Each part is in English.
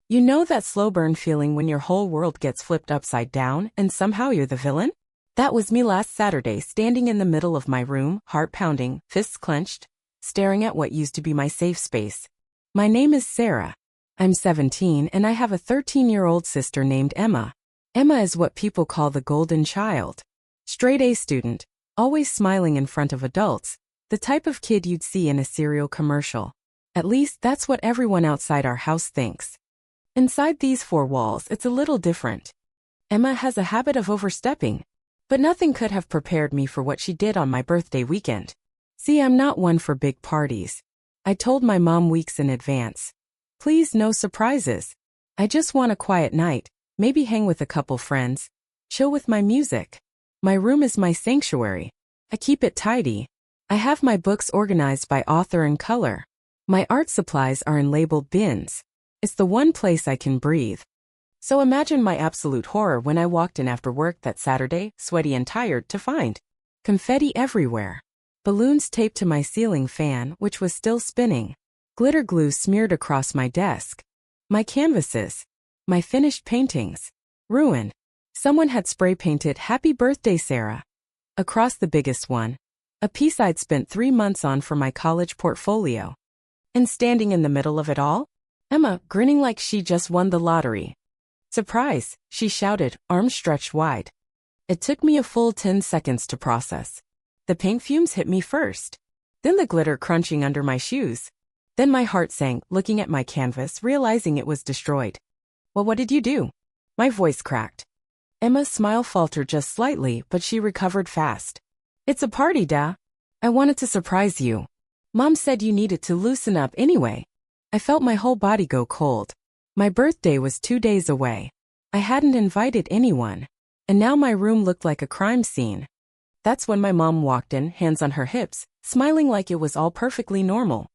You know that slow burn feeling when your whole world gets flipped upside down and somehow you're the villain? That was me last Saturday, standing in the middle of my room, heart pounding, fists clenched, staring at what used to be my safe space. My name is Sarah. I'm 17 and I have a 13-year-old sister named Emma. Emma is what people call the golden child. Straight A student, always smiling in front of adults, the type of kid you'd see in a cereal commercial. At least that's what everyone outside our house thinks. Inside these four walls, it's a little different. Emma has a habit of overstepping, but nothing could have prepared me for what she did on my birthday weekend. See, I'm not one for big parties. I told my mom weeks in advance. Please, no surprises. I just want a quiet night, maybe hang with a couple friends, chill with my music. My room is my sanctuary. I keep it tidy. I have my books organized by author and color. My art supplies are in labeled bins. It's the one place I can breathe. So imagine my absolute horror when I walked in after work that Saturday, sweaty and tired, to find confetti everywhere. Balloons taped to my ceiling fan, which was still spinning. Glitter glue smeared across my desk. My canvases. My finished paintings. Ruined. Someone had spray painted "Happy Birthday, Sarah" across the biggest one. A piece I'd spent 3 months on for my college portfolio. And standing in the middle of it all? Emma, grinning like she just won the lottery. "Surprise," she shouted, arms stretched wide. It took me a full 10 seconds to process. The paint fumes hit me first. Then the glitter crunching under my shoes. Then my heart sank, looking at my canvas, realizing it was destroyed. "Well, what did you do?" My voice cracked. Emma's smile faltered just slightly, but she recovered fast. "It's a party, da. I wanted to surprise you. Mom said you needed to loosen up anyway." I felt my whole body go cold. My birthday was 2 days away. I hadn't invited anyone. And now my room looked like a crime scene. That's when my mom walked in, hands on her hips, smiling like it was all perfectly normal.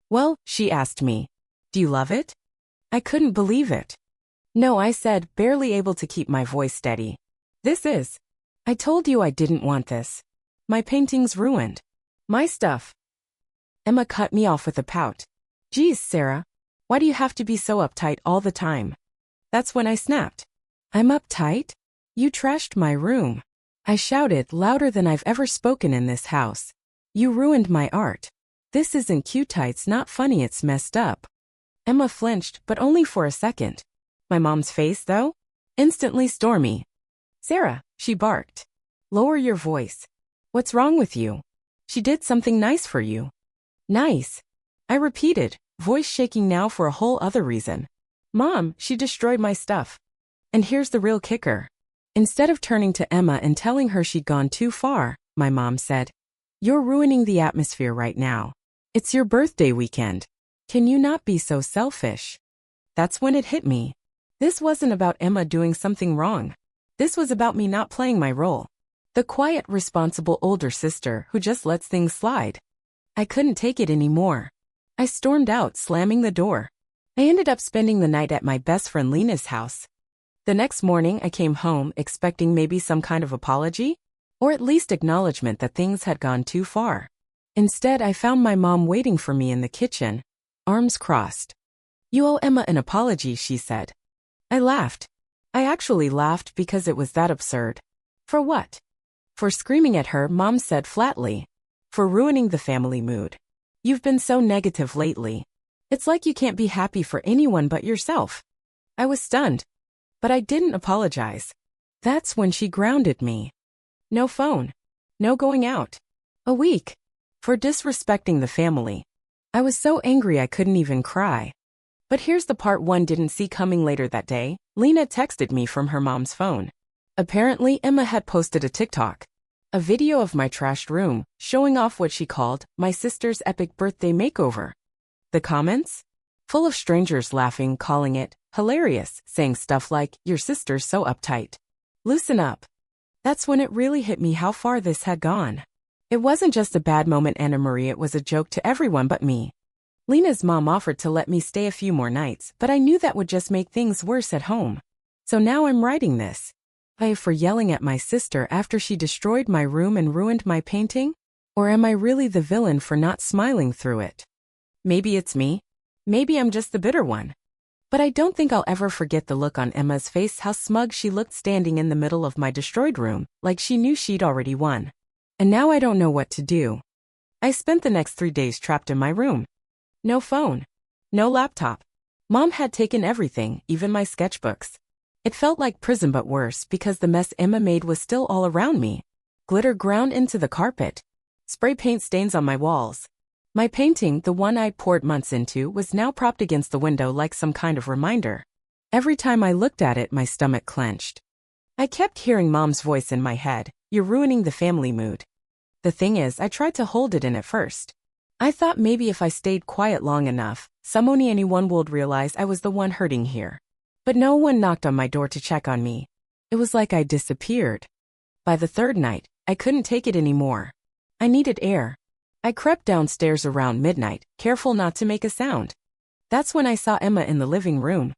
"Well," she asked me, "do you love it?" I couldn't believe it. "No," I said, barely able to keep my voice steady. "This is. I told you I didn't want this. My painting's ruined. My stuff." Emma cut me off with a pout. "Geez, Sarah, why do you have to be so uptight all the time?" That's when I snapped. "I'm uptight? You trashed my room." I shouted louder than I've ever spoken in this house. "You ruined my art. This isn't cute, it's not funny, it's messed up." Emma flinched, but only for a second. My mom's face, though? Instantly stormy. "Sarah," she barked. "Lower your voice. What's wrong with you? She did something nice for you." "Nice?" I repeated, voice shaking now for a whole other reason. "Mom, she destroyed my stuff." And here's the real kicker. Instead of turning to Emma and telling her she'd gone too far, my mom said, "You're ruining the atmosphere right now. It's your birthday weekend. Can you not be so selfish?" That's when it hit me. This wasn't about Emma doing something wrong. This was about me not playing my role. The quiet, responsible older sister who just lets things slide. I couldn't take it anymore. I stormed out, slamming the door. I ended up spending the night at my best friend Lena's house. The next morning I came home expecting maybe some kind of apology, or at least acknowledgement that things had gone too far. Instead, I found my mom waiting for me in the kitchen, arms crossed. "You owe Emma an apology," she said. I laughed. I actually laughed because it was that absurd. For what? For screaming at her, Mom said flatly. For ruining the family mood. "You've been so negative lately. It's like you can't be happy for anyone but yourself." I was stunned. But I didn't apologize. That's when she grounded me. No phone. No going out. A week. For disrespecting the family. I was so angry I couldn't even cry. But here's the part one didn't see coming later that day. Lena texted me from her mom's phone. Apparently, Emma had posted a TikTok. A video of my trashed room, showing off what she called my sister's epic birthday makeover. The comments? Full of strangers laughing, calling it hilarious, saying stuff like, "Your sister's so uptight. Loosen up." That's when it really hit me how far this had gone. It wasn't just a bad moment, Anna Marie, it was a joke to everyone but me. Lena's mom offered to let me stay a few more nights, but I knew that would just make things worse at home. So now I'm writing this. For yelling at my sister after she destroyed my room and ruined my painting? Or am I really the villain for not smiling through it? Maybe it's me. Maybe I'm just the bitter one. But I don't think I'll ever forget the look on Emma's face, how smug she looked standing in the middle of my destroyed room, like she knew she'd already won. And now I don't know what to do. I spent the next 3 days trapped in my room. No phone. No laptop. Mom had taken everything, even my sketchbooks. It felt like prison but worse because the mess Emma made was still all around me. Glitter ground into the carpet. Spray paint stains on my walls. My painting, the one I'd poured months into, was now propped against the window like some kind of reminder. Every time I looked at it, my stomach clenched. I kept hearing Mom's voice in my head, "You're ruining the family mood." The thing is, I tried to hold it in at first. I thought maybe if I stayed quiet long enough, anyone would realize I was the one hurting here. But no one knocked on my door to check on me. It was like I disappeared. By the third night, I couldn't take it anymore. I needed air. I crept downstairs around midnight, careful not to make a sound. That's when I saw Emma in the living room.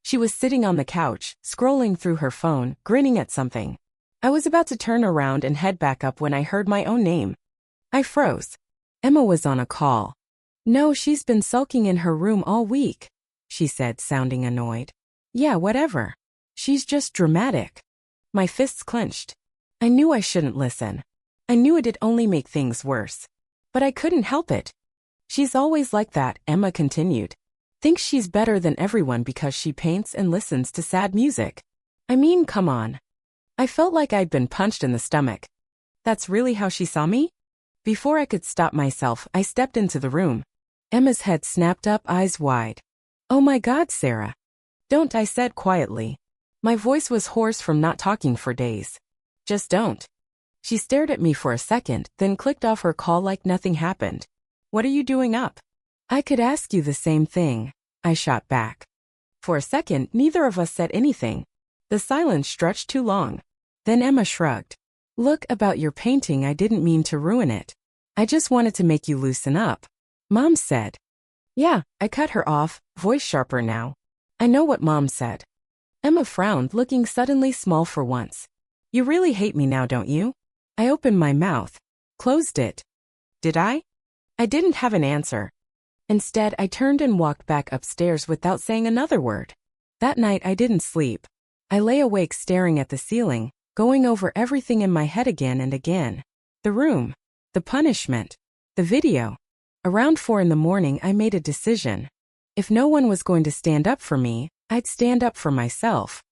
She was sitting on the couch, scrolling through her phone, grinning at something. I was about to turn around and head back up when I heard my own name. I froze. Emma was on a call. "No, she's been sulking in her room all week," she said, sounding annoyed. "Yeah, whatever. She's just dramatic." My fists clenched. I knew I shouldn't listen. I knew it'd only make things worse. But I couldn't help it. "She's always like that," Emma continued. "Thinks she's better than everyone because she paints and listens to sad music. I mean, come on." I felt like I'd been punched in the stomach. That's really how she saw me? Before I could stop myself, I stepped into the room. Emma's head snapped up, eyes wide. "Oh my God, Sarah." "Don't," I said quietly. My voice was hoarse from not talking for days. "Just don't." She stared at me for a second, then clicked off her call like nothing happened. "What are you doing up?" "I could ask you the same thing," I shot back. For a second, neither of us said anything. The silence stretched too long. Then Emma shrugged. "Look, about your painting, I didn't mean to ruin it. I just wanted to make you loosen up," Mom said. "Yeah," I cut her off, voice sharper now. "I know what Mom said." Emma frowned, looking suddenly small for once. "You really hate me now, don't you?" I opened my mouth. Closed it. Did I? I didn't have an answer. Instead, I turned and walked back upstairs without saying another word. That night, I didn't sleep. I lay awake staring at the ceiling, going over everything in my head again and again. The room. The punishment. The video. Around 4 in the morning, I made a decision. If no one was going to stand up for me, I'd stand up for myself.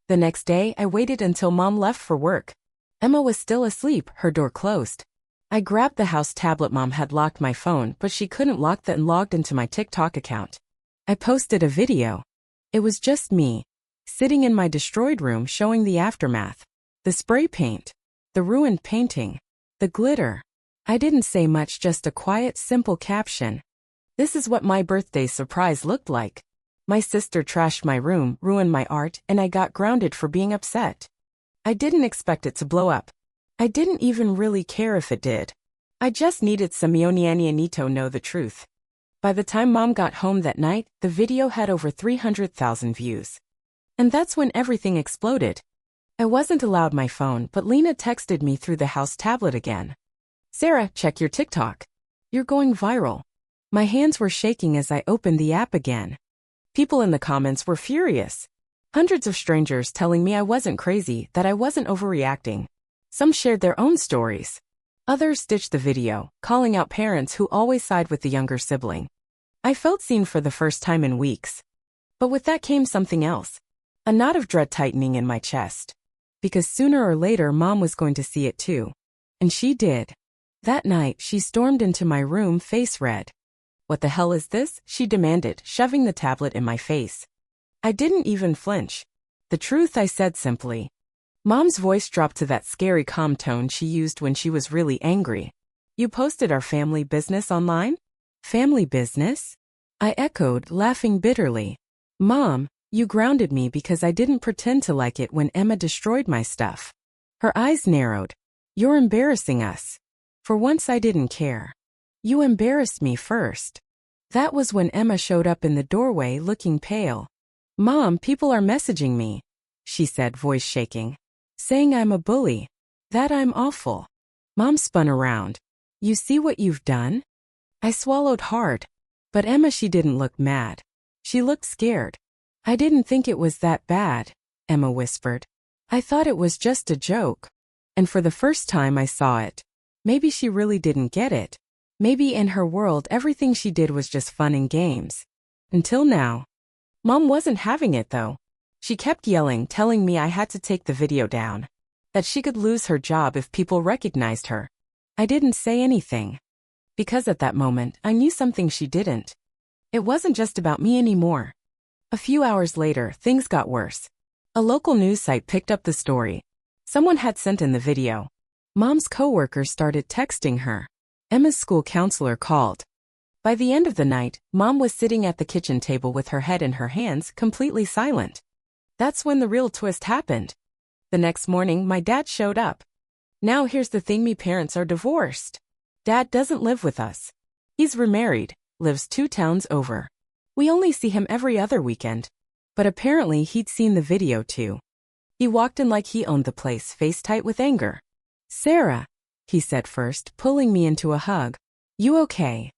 The next day, I waited until Mom left for work. Emma was still asleep, her door closed. I grabbed the house tablet. Mom had locked my phone, but she couldn't lock that, and logged into my TikTok account. I posted a video. It was just me, sitting in my destroyed room, showing the aftermath. The spray paint. The ruined painting. The glitter. I didn't say much, just a quiet, simple caption. "This is what my birthday surprise looked like. My sister trashed my room, ruined my art, and I got grounded for being upset." I didn't expect it to blow up. I didn't even really care if it did. I just needed Simeone to know the truth. By the time Mom got home that night, the video had over 300,000 views. And that's when everything exploded. I wasn't allowed my phone, but Lena texted me through the house tablet again. "Sarah, check your TikTok. You're going viral." My hands were shaking as I opened the app again. People in the comments were furious. Hundreds of strangers telling me I wasn't crazy, that I wasn't overreacting. Some shared their own stories. Others stitched the video, calling out parents who always side with the younger sibling. I felt seen for the first time in weeks. But with that came something else. A knot of dread tightening in my chest. Because sooner or later Mom was going to see it too. And she did. That night, she stormed into my room, face red. "What the hell is this?" she demanded, shoving the tablet in my face. I didn't even flinch. "The truth," I said simply. Mom's voice dropped to that scary calm tone she used when she was really angry. "You posted our family business online?" "Family business?" I echoed, laughing bitterly. "Mom, you grounded me because I didn't pretend to like it when Emma destroyed my stuff." Her eyes narrowed. "You're embarrassing us." For once I didn't care. "You embarrassed me first." That was when Emma showed up in the doorway, looking pale. "Mom, people are messaging me," she said, voice shaking. "Saying I'm a bully. That I'm awful." Mom spun around. "You see what you've done?" I swallowed hard. But Emma, she didn't look mad. She looked scared. I didn't think it was that bad, Emma whispered. I thought it was just a joke. And for the first time I saw it. Maybe she really didn't get it. Maybe in her world everything she did was just fun and games. Until now. Mom wasn't having it though. She kept yelling, telling me I had to take the video down. That she could lose her job if people recognized her. I didn't say anything. Because at that moment, I knew something she didn't. It wasn't just about me anymore. A few hours later, things got worse. A local news site picked up the story. Someone had sent in the video. Mom's coworkers started texting her. Emma's school counselor called. By the end of the night, Mom was sitting at the kitchen table with her head in her hands, completely silent. That's when the real twist happened. The next morning, my dad showed up. Now here's the thing, me parents are divorced. Dad doesn't live with us. He's remarried, lives 2 towns over. We only see him every other weekend. But apparently he'd seen the video too. He walked in like he owned the place, face tight with anger. Sarah, he said first, pulling me into a hug. You okay?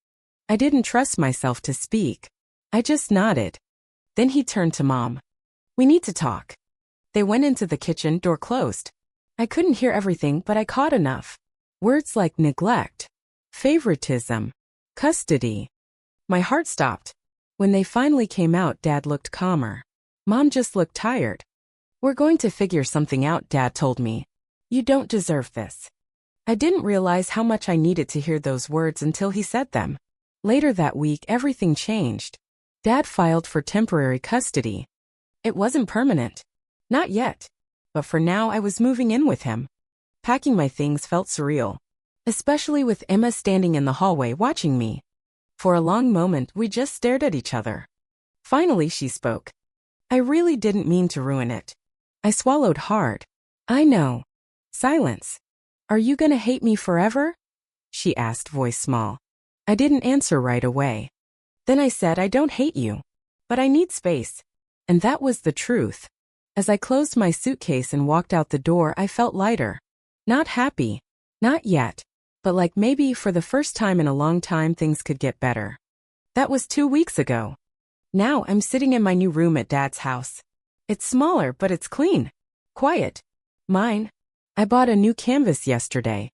I didn't trust myself to speak. I just nodded. Then he turned to Mom. We need to talk. They went into the kitchen, door closed. I couldn't hear everything, but I caught enough. Words like neglect, favoritism, custody. My heart stopped. When they finally came out, Dad looked calmer. Mom just looked tired. We're going to figure something out, Dad told me. You don't deserve this. I didn't realize how much I needed to hear those words until he said them. Later that week, everything changed. Dad filed for temporary custody. It wasn't permanent. Not yet. But for now, I was moving in with him. Packing my things felt surreal. Especially with Emma standing in the hallway watching me. For a long moment, we just stared at each other. Finally, she spoke. I really didn't mean to ruin it. I swallowed hard. I know. Silence. Are you gonna hate me forever? She asked, voice small. I didn't answer right away. Then I said, I don't hate you. But I need space. And that was the truth. As I closed my suitcase and walked out the door, I felt lighter. Not happy. Not yet. But like maybe for the first time in a long time things could get better. That was 2 weeks ago. Now I'm sitting in my new room at Dad's house. It's smaller, but it's clean. Quiet. Mine. I bought a new canvas yesterday.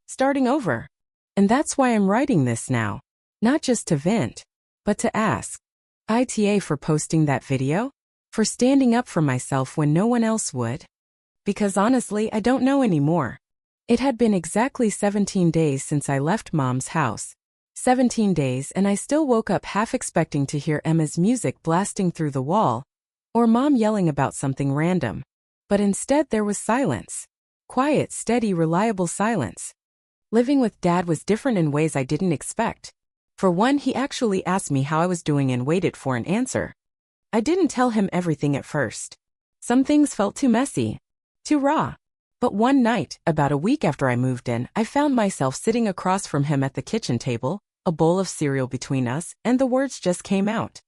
Starting over. And that's why I'm writing this now. Not just to vent, but to ask. ITA for posting that video? For standing up for myself when no one else would? Because honestly, I don't know anymore. It had been exactly 17 days since I left Mom's house. 17 days, and I still woke up half expecting to hear Emma's music blasting through the wall, or Mom yelling about something random. But instead there was silence. Quiet, steady, reliable silence. Living with Dad was different in ways I didn't expect. For one, he actually asked me how I was doing and waited for an answer. I didn't tell him everything at first. Some things felt too messy, too raw. But one night, about a week after I moved in, I found myself sitting across from him at the kitchen table, a bowl of cereal between us, and the words just came out.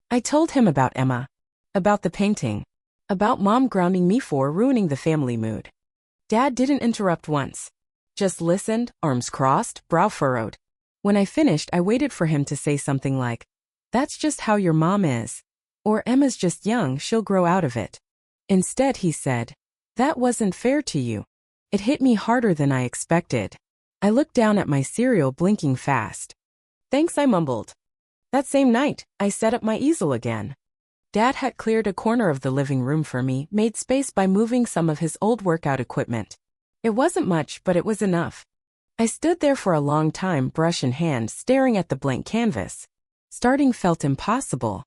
I told him about Emma, about the painting, about Mom grounding me for ruining the family mood. Dad didn't interrupt once. Just listened, arms crossed, brow furrowed. When I finished, I waited for him to say something like, "That's just how your mom is." Or "Emma's just young, she'll grow out of it." Instead, he said, "That wasn't fair to you." It hit me harder than I expected. I looked down at my cereal, blinking fast. "Thanks," I mumbled. That same night, I set up my easel again. Dad had cleared a corner of the living room for me, made space by moving some of his old workout equipment. It wasn't much, but it was enough. I stood there for a long time, brush in hand, staring at the blank canvas. Starting felt impossible.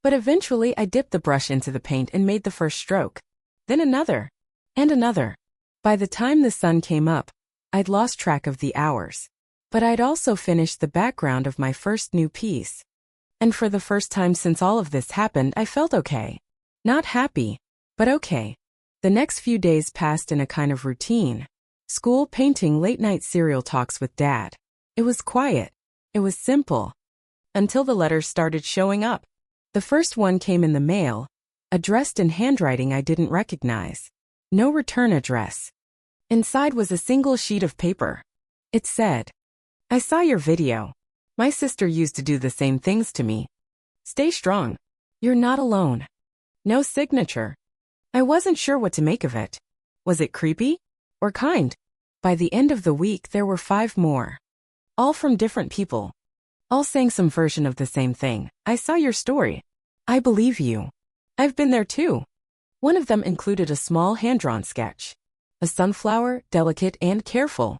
But eventually I dipped the brush into the paint and made the first stroke. Then another. And another. By the time the sun came up, I'd lost track of the hours. But I'd also finished the background of my first new piece. And for the first time since all of this happened, I felt okay. Not happy, but okay. The next few days passed in a kind of routine. School, painting, late-night cereal talks with Dad. It was quiet. It was simple. Until the letters started showing up. The first one came in the mail, addressed in handwriting I didn't recognize. No return address. Inside was a single sheet of paper. It said, "I saw your video. My sister used to do the same things to me. Stay strong. You're not alone." No signature. I wasn't sure what to make of it. Was it creepy? Or kind? By the end of the week, there were 5 more. All from different people. All saying some version of the same thing. I saw your story. I believe you. I've been there too. One of them included a small hand-drawn sketch. A sunflower, delicate and careful.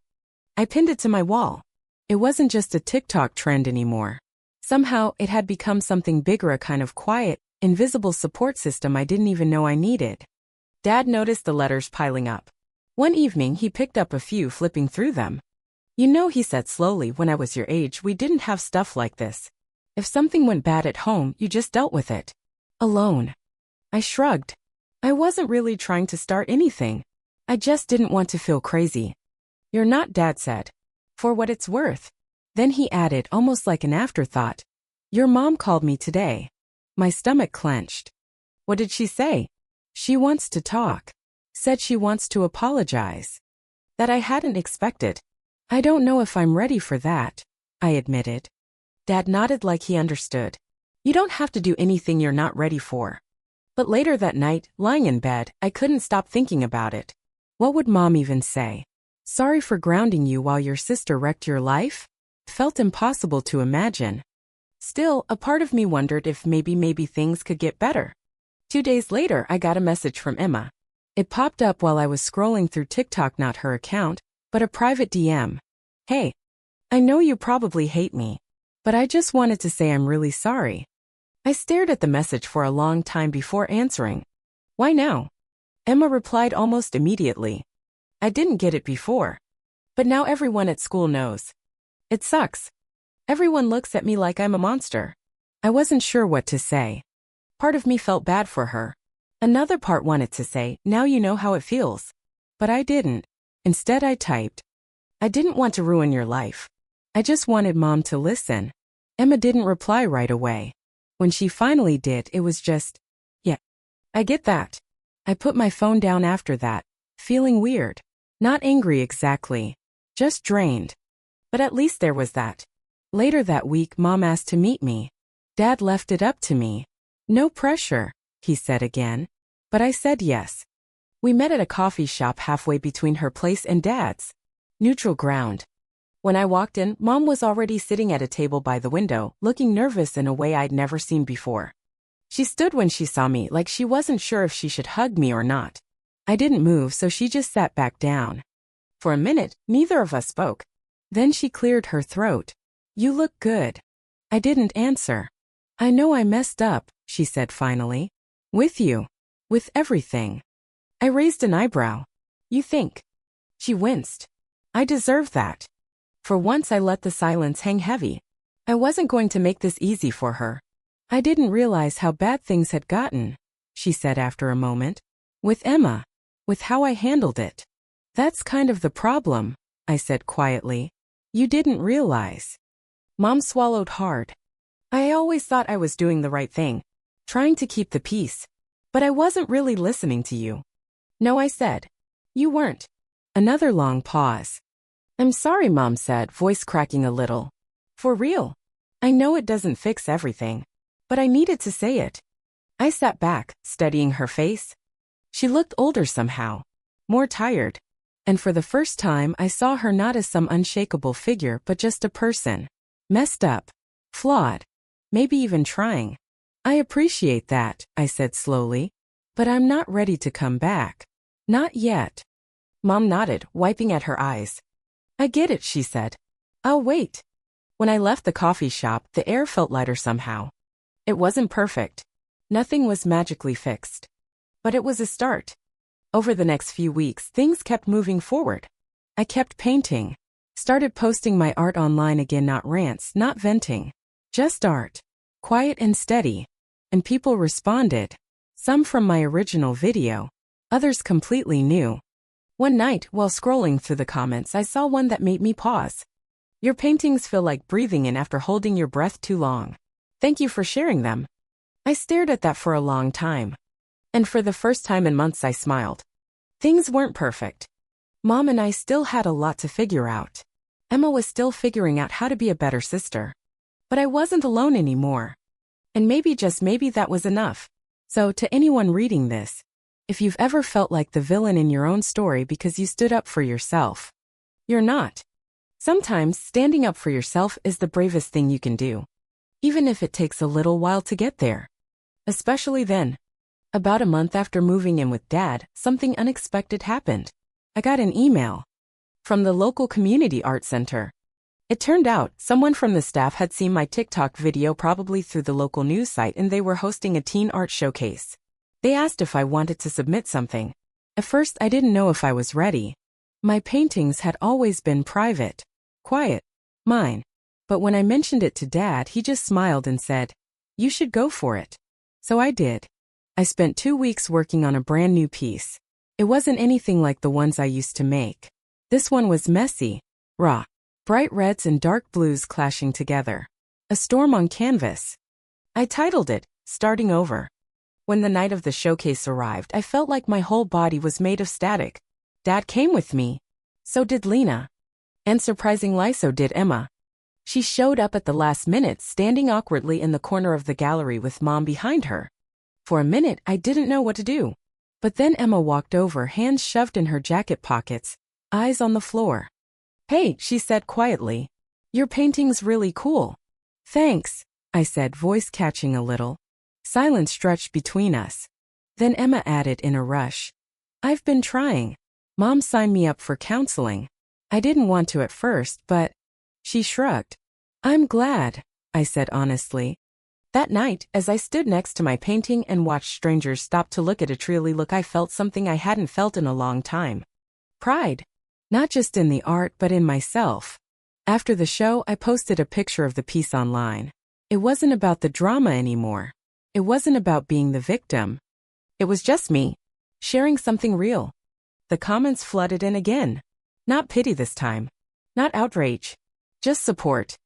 I pinned it to my wall. It wasn't just a TikTok trend anymore. Somehow, it had become something bigger, a kind of quiet, invisible support system I didn't even know I needed. Dad noticed the letters piling up. One evening, he picked up a few, flipping through them. You know, he said slowly, when I was your age, we didn't have stuff like this. If something went bad at home, you just dealt with it. Alone. I shrugged. I wasn't really trying to start anything. I just didn't want to feel crazy. You're not, Dad said. For what it's worth. Then he added, almost like an afterthought. Your mom called me today. My stomach clenched. What did she say? She wants to talk. Said she wants to apologize. That I hadn't expected. I don't know if I'm ready for that, I admitted. Dad nodded like he understood. You don't have to do anything you're not ready for. But later that night, lying in bed, I couldn't stop thinking about it. What would Mom even say? Sorry for grounding you while your sister wrecked your life? Felt impossible to imagine. Still, a part of me wondered if maybe things could get better. 2 days later, I got a message from Emma. It popped up while I was scrolling through TikTok, not her account, but a private DM. Hey, I know you probably hate me, but I just wanted to say I'm really sorry. I stared at the message for a long time before answering. Why now? Emma replied almost immediately. I didn't get it before. But now everyone at school knows. It sucks. Everyone looks at me like I'm a monster. I wasn't sure what to say. Part of me felt bad for her. Another part wanted to say, now you know how it feels. But I didn't. Instead I typed. I didn't want to ruin your life. I just wanted Mom to listen. Emma didn't reply right away. When she finally did, it was just, yeah, I get that. I put my phone down after that, feeling weird. Not angry exactly. Just drained. But at least there was that. Later that week, Mom asked to meet me. Dad left it up to me. No pressure, he said again. But I said yes. We met at a coffee shop halfway between her place and Dad's. Neutral ground. When I walked in, Mom was already sitting at a table by the window, looking nervous in a way I'd never seen before. She stood when she saw me like she wasn't sure if she should hug me or not. I didn't move, so she just sat back down. For a minute, neither of us spoke. Then she cleared her throat. You look good. I didn't answer. I know I messed up, she said finally. With you. With everything. I raised an eyebrow. You think? She winced. I deserve that. For once I let the silence hang heavy. I wasn't going to make this easy for her. I didn't realize how bad things had gotten, she said after a moment. With Emma. With how I handled it. That's kind of the problem, I said quietly. You didn't realize. Mom swallowed hard. I always thought I was doing the right thing. Trying to keep the peace. But I wasn't really listening to you. No, I said. You weren't. Another long pause. I'm sorry, Mom said, voice cracking a little. For real. I know it doesn't fix everything. But I needed to say it. I sat back, studying her face. She looked older somehow. More tired. And for the first time I saw her not as some unshakable figure but just a person. Messed up. Flawed. Maybe even trying. I appreciate that, I said slowly. But I'm not ready to come back. Not yet. Mom nodded, wiping at her eyes. I get it, she said. I'll wait. When I left the coffee shop, the air felt lighter somehow. It wasn't perfect. Nothing was magically fixed. But it was a start. Over the next few weeks, things kept moving forward. I kept painting. Started posting my art online again, not rants, not venting. Just art. Quiet and steady. And people responded. Some from my original video. Others completely new. One night, while scrolling through the comments, I saw one that made me pause. Your paintings feel like breathing in after holding your breath too long. Thank you for sharing them. I stared at that for a long time. And for the first time in months I smiled. Things weren't perfect. Mom and I still had a lot to figure out. Emma was still figuring out how to be a better sister. But I wasn't alone anymore. And maybe, just maybe, that was enough. So, to anyone reading this, if you've ever felt like the villain in your own story because you stood up for yourself, you're not. Sometimes standing up for yourself is the bravest thing you can do, even if it takes a little while to get there. Especially then. About a month after moving in with Dad, something unexpected happened. I got an email from the local community art center. It turned out someone from the staff had seen my TikTok video probably through the local news site, and they were hosting a teen art showcase. They asked if I wanted to submit something. At first, I didn't know if I was ready. My paintings had always been private, quiet, mine. But when I mentioned it to Dad, he just smiled and said, "You should go for it." So I did. I spent 2 weeks working on a brand new piece. It wasn't anything like the ones I used to make. This one was messy, raw, bright reds and dark blues clashing together. A storm on canvas. I titled it, "Starting Over." When the night of the showcase arrived, I felt like my whole body was made of static. Dad came with me. So did Lena. And surprisingly, so did Emma. She showed up at the last minute, standing awkwardly in the corner of the gallery with Mom behind her. For a minute, I didn't know what to do. But then Emma walked over, hands shoved in her jacket pockets, eyes on the floor. "Hey," she said quietly. "Your painting's really cool." "Thanks," I said, voice catching a little. Silence stretched between us. Then Emma added in a rush, "I've been trying. Mom signed me up for counseling. I didn't want to at first, but..." She shrugged. "I'm glad," I said honestly. That night, as I stood next to my painting and watched strangers stop to look at it, truly look, I felt something I hadn't felt in a long time. Pride. Not just in the art, but in myself. After the show, I posted a picture of the piece online. It wasn't about the drama anymore. It wasn't about being the victim. It was just me, sharing something real. The comments flooded in again. Not pity this time. Not outrage. Just support.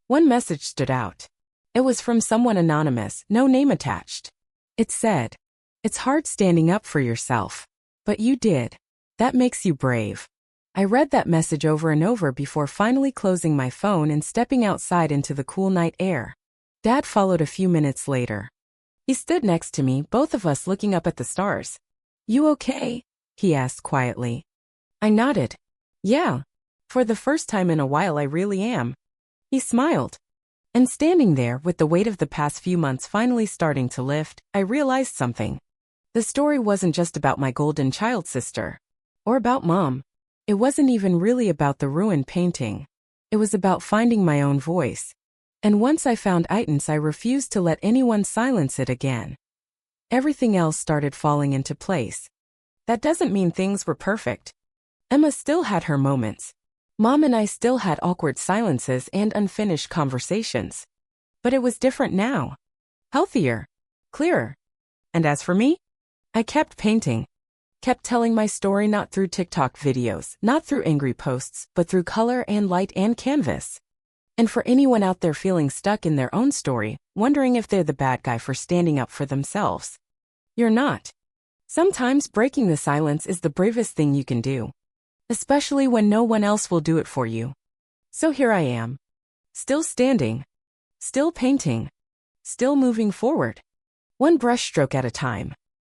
One message stood out. It was from someone anonymous, no name attached. It said, "It's hard standing up for yourself. But you did. That makes you brave." I read that message over and over before finally closing my phone and stepping outside into the cool night air. Dad followed a few minutes later. He stood next to me, both of us looking up at the stars. "You okay?" he asked quietly. I nodded. "Yeah. For the first time in a while, I really am." He smiled. And standing there, with the weight of the past few months finally starting to lift, I realized something. The story wasn't just about my golden child sister. Or about Mom. It wasn't even really about the ruined painting. It was about finding my own voice. And once I found it, I refused to let anyone silence it again. Everything else started falling into place. That doesn't mean things were perfect. Emma still had her moments. Mom and I still had awkward silences and unfinished conversations. But it was different now. Healthier. Clearer. And as for me, I kept painting. Kept telling my story, not through TikTok videos, not through angry posts, but through color and light and canvas. And for anyone out there feeling stuck in their own story, wondering if they're the bad guy for standing up for themselves, you're not. Sometimes breaking the silence is the bravest thing you can do. Especially when no one else will do it for you. So here I am. Still standing. Still painting. Still moving forward. One brushstroke at a time.